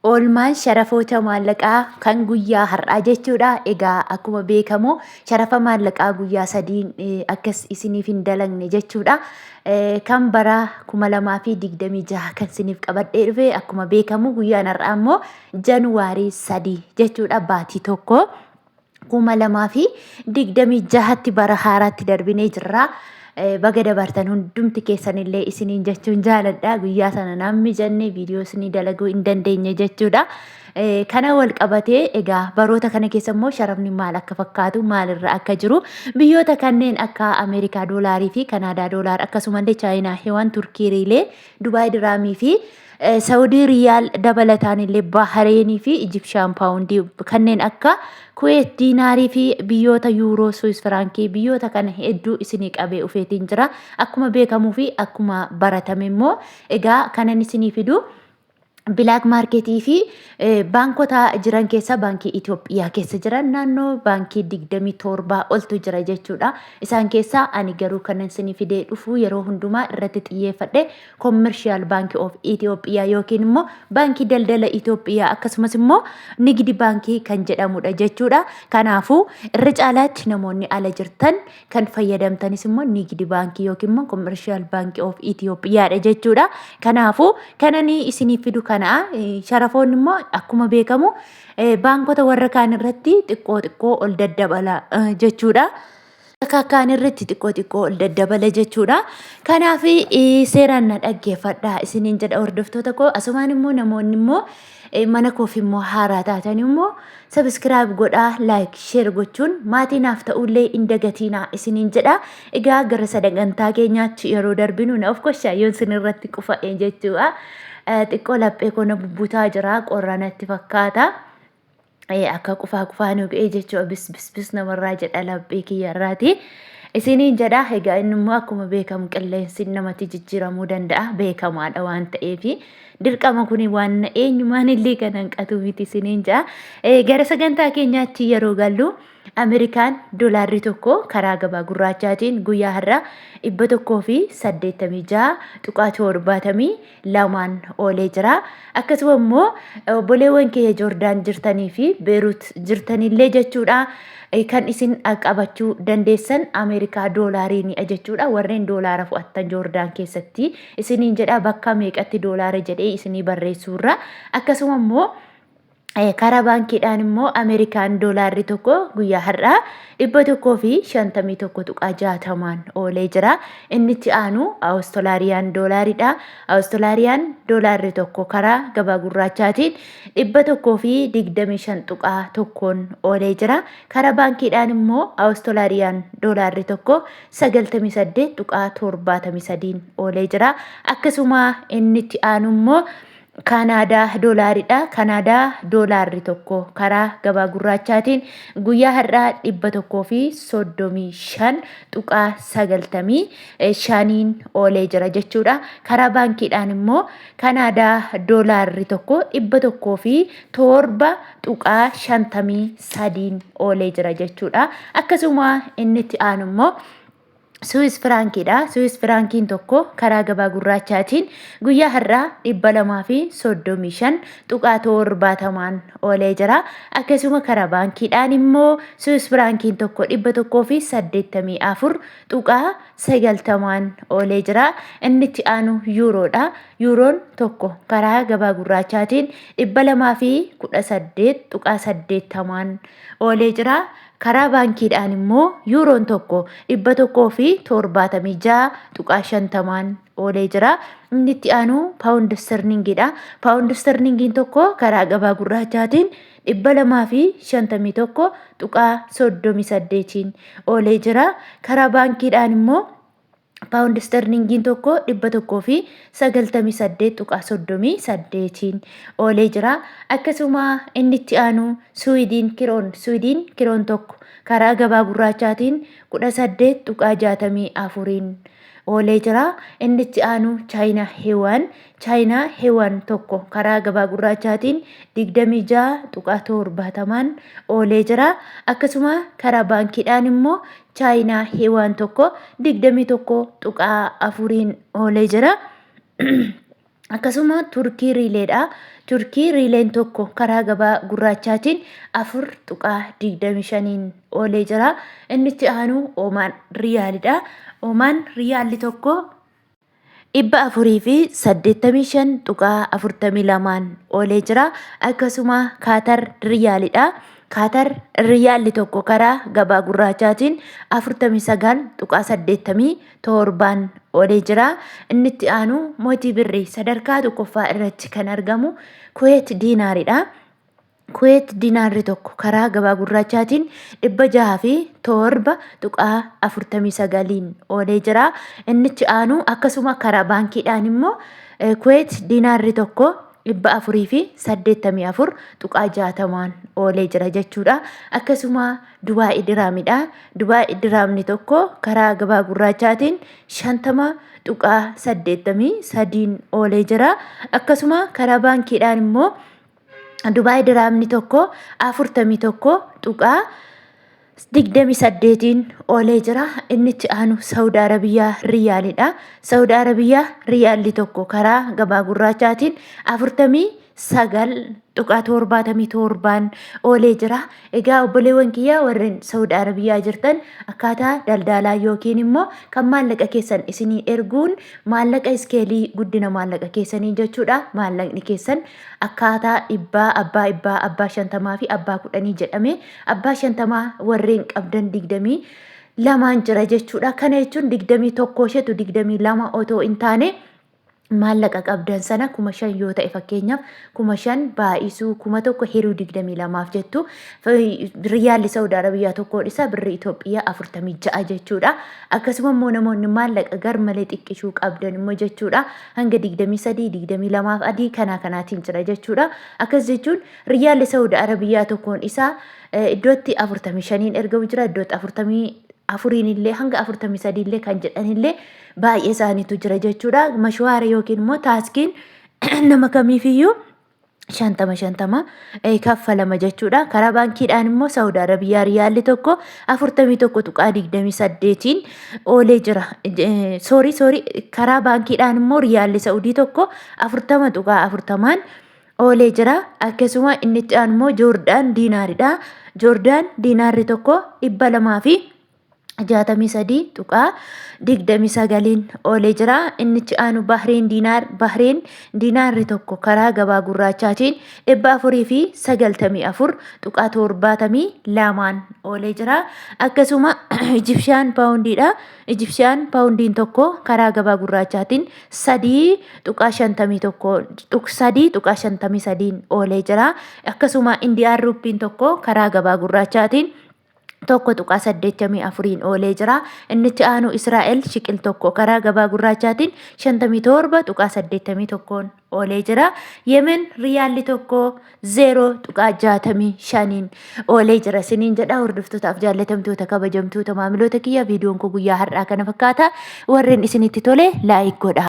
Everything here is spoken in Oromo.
Oolmaan sharafoota maallaqaa kan guyyaa har'aa jechuudha. Egaa akkuma beekamu sharafa maallaqaa guyyaa sadiin akkas isiniif hin dalagne jechuudha. Kan bara 2026 kan isiniif qabadhee dhufe akkuma beekamu guyyaan har'aa immoo Januwaarii 3 jechuudha. Baatii tokko 2026tti bara haaraatti darbinee jirra. Baga dabartan hundumti keessanillee isiniin jechuun jaaladha. Guyyaa sana namni jennee viidiyoo isinii dalaguu hin dandeenye jechuudha. Kana wal qabatee egaa baroota kana keessa immoo sharafni maal akka fakkaatu maalirra akka jiru biyyoota kanneen akka Ameerikaa doolaarii fi Kanaadaa doolaar akkasumallee Chaayinaa heewwan Turkii riilee Dubaay diraamii fi Saawudii riyaal dabalataan illee Bahareenii fi Ijipshaan paawundii kanneen akka Kuweet diinaarii fi biyyoota yuuroo Swiss firankii biyyoota kana hedduu isinii qabee dhufeetiin jira. Akkuma beekamuu fi akkuma baratame immoo egaa kanan isinii fidu bilaak maarketii fi baankota jiran keessa baankii Itoophiyaa keessa jiran naannoo baankii 27 oltu jira jechuudha. Isaan keessaa ani garuu kanan isinii fidee dhufu yeroo hundumaa irratti xiyyeeffadhe Commercial Bank of Itoophiyaa yookiin immoo baankii daldala Itoophiyaa akkasumas immoo nigdi baankii kan jedhamudha jechuudha. Kanaafuu irra caalaatti namoonni ala jirtan kan fayyadamtanis immoo nigdi baankii yookiin immoo Commercial Bank of Itoophiyaadha jechuudha. Kanaafuu kanani isinii fidu kana sharafoonni immoo akkuma beekamu baankota warra kaan irratti xiqqoo ol daddabala jechuudha. Kaan irratti xiqqoo ol daddabala jechuudha. Kanaaf seeraan na dhaggeeffadhaa isiniin jedha hordoftoota koo. Asumaan immoo namoonni immoo mana koof immoo haaraa taatan immoo sabiskiraayib godhaa laayik sheer gochuun maatii naaf ta'ullee hin dagatiinaa isiniin jedha. Egaa gara sagantaa keenyaatti yeroo darbinu na of koshaayoon sinirratti qufa'ee jechuudha. Xiqqoo laphee koo na bubbutaa jira qorranatti fakkaata. Akka qufaa nu ga'ee jechuudha bis namarraa jedha laphee kiyyarraati. Isiniin jedha egaa inni immoo akkuma beekamu qilleensi namatti jijjiiramuu danda'a beekamaadha waan ta'eef dirqama kun waan eenyumaan illee kan hanqatu miti isiniin jedha. Gara sagantaa keenyaatti yeroo gallu Ameerikaan doolaarri tokko karaa gabaa gurraachaatiin guyyaa har'a 186.72 oolee jira. Akkasuma immoo obboleewwan kiyya Joordaan jirtanii fi Beerut jirtanillee jechuudha. Kan isin qabachuu dandeessan Ameerikaa doolaariini jechuudha. Warreen doolaara fudhatan Joordaan keessatti isiniin jedha bakka meeqatti doolaara jedhee isinii barreessuurra. Akkasuma immoo karaa baankiidhaan immoo Ameerikaan doolaarri tokko guyyaa har'aa 151.60 oolee jira. Inni itti aanu Awustiraaliyaa doolaaridha. Awustiraaliyaa doolaarri tokko karaa gabaa gurraachaatiin 125.1 oolee jira. Karaa baankiidhaan immoo Awustiraaliyaa doolaarri tokko 98.73 oolee jira. Akkasuma inni itti aanu immoo Kanaadaa doolaaridha. Kanaadaa doolaarri tokko karaa gabaa gurraachaatiin guyyaa har'aa 135.95 oolee jira jechuudha. Karaa baankiidhaan immoo Kanaadaa doolaarri tokko 107.53 oolee jira jechuudha. Akkasuma inni itti aanu immoo Swiss frankiidha. Swiss frankiin tokko karaa gabaa gurraachaatiin guyyaa har'aa 235.70 oolee jira. Akkasuma karaa baankiidhaan immoo Swiss frankiin tokko 184.90 oolee jira. Inni itti aanu yuuroodha. Yuuroon tokko karaa gabaa gurraachaatiin 218.80 oolee jira. Karaa baankiidhaan immoo yuuroon tokko 176.50 oolee jira. Inni itti aanu paawundi sterlingidha. Paawundi sterlingiin tokko karaa gabaa gurraachaatiin 251.38 oolee jira. Karaa baankiidhaan immoo paawundi sterlingiin tokko 198.38 oolee jira. Akkasuma inni itti aanu Swiidin kiroon tokko karaa gabaa gurraachaatiin 18.64 oolee jira. Inni itti aanu Chaayinaa heewwan tokko karaa gabaa gurraachaatiin 26.70 oolee jira. Akkasuma karaa baankiidhaan immoo Chaayinaa heewwan tokko 21.4 oolee jira. akkasuma turkii riileedha. Turkii riileen tokko karaa gabaa gurraachaatiin 4.25 oolee jira. Innitti aanu Omaan riyaalidha. Omaan riyaalli tokko 485.42 oolee jira. Akkasuma Kaatar riyaalidha. Kaatar riyaalli tokko karaa gabaa gurraachaatiin 49.87 oolee jira. Innitti aanu mootii birrii sadarkaa tokkoffaa irratti kan argamu Kuweet diinaaridha. Kuweet diinaarri tokko karaa gabaa gurraachaatiin 607.49 oolee jira. Innitti aanu akkasuma karaa baankiidhaan immoo Kuweet diinaarri tokko 484.60 oolee jira jechuudha. Akkasuma Dubaay diraamidha. Dubaay diraamni tokko karaa gabaa gurraachaatiin 50.83 oolee jira. Akkasuma karaa baankiidhaan immoo Dubaay diraamni tokko 41.28 oolee jira. Innitti aanu Saudi Arabiyaa riyaalidha. Saudi Arabiyaa riyaalli tokko karaa gabaa gurraachaatiin 49.77 oolee jira. Egaa obboleewwan kiyyaa warreen Saudi Arabiyaa jirtan akkaataa daldalaa yookiin immoo kan maallaqa keessan isinii erguun maallaqa iskeelii guddina maallaqa keessanii jechuudha. Maallaqni keessan akkaataa abbaa 50 fi abbaa 10 jedhame abbaa 50 warreen qabdan 22 jira jechuudha. Kana jechuun 21 isheetu 22 otoo hin taane maallaqa qabdan sana 5,000 yoo ta'e fakkeenyaaf 5,000 baay'isuu 1,000 hiruu 22f jettu riyaalli Saudi Arabiyaa tokkoon isaa birrii Itoophiyaa 46 jechuudha. Akkasuma immoo namoonni maallaqa gar malee xiqqishuu qabdan immoo jechuudha hanga 23 22f adii kanaatiin jira jechuudha. Akkas jechuun riyaalli Saudi Arabiyaa tokkoon isaa iddootti 45 ergamu jira, iddootti 44 illee hanga 43 illee kan jedhan illee baay'ee isaaniitu jira jechuudha. Mashwaara yookiin immoo taaskiin nama kamiifiyyuu 50 kaffalama jechuudha. Karaa baankiidhaan immoo Saudi Arabiyaa riyaalli tokko 41.28 oolee jira. Karaa baankiidhaan immoo riyaalli Saudii tokko 40.40 oolee jira. Akkasuma inni itti aanu immoo Joordaan diinaaridha. Joordaan diinaarri tokko 263.29 oolee jira. Inni itti aanu Bahrein diinaarri tokko karaa gabaa gurraachaatiin 494.72 oolee jira. Akkasuma Egyptian poundiidha. Egyptian poundiin tokko karaa gabaa gurraachaatiin 3.53 oolee jira. Akkasuma Indiyaan ruuppiin tokko karaa gabaa gurraachaatiin 1.84 oolee jira. Inni itti aanu Israa'el shiqil tokko karaa gabaa gurraachaatiin 57.81 oolee jira. Yemen riyaalli tokko 0.65 oolee jira. Siniin jedha hordoftootaaf jaallatamtoota kabajamtoota maamiloota kiyya viidiyoon koo guyyaa har'aa kana fakkaata. Warreen isinitti tole laayik godha.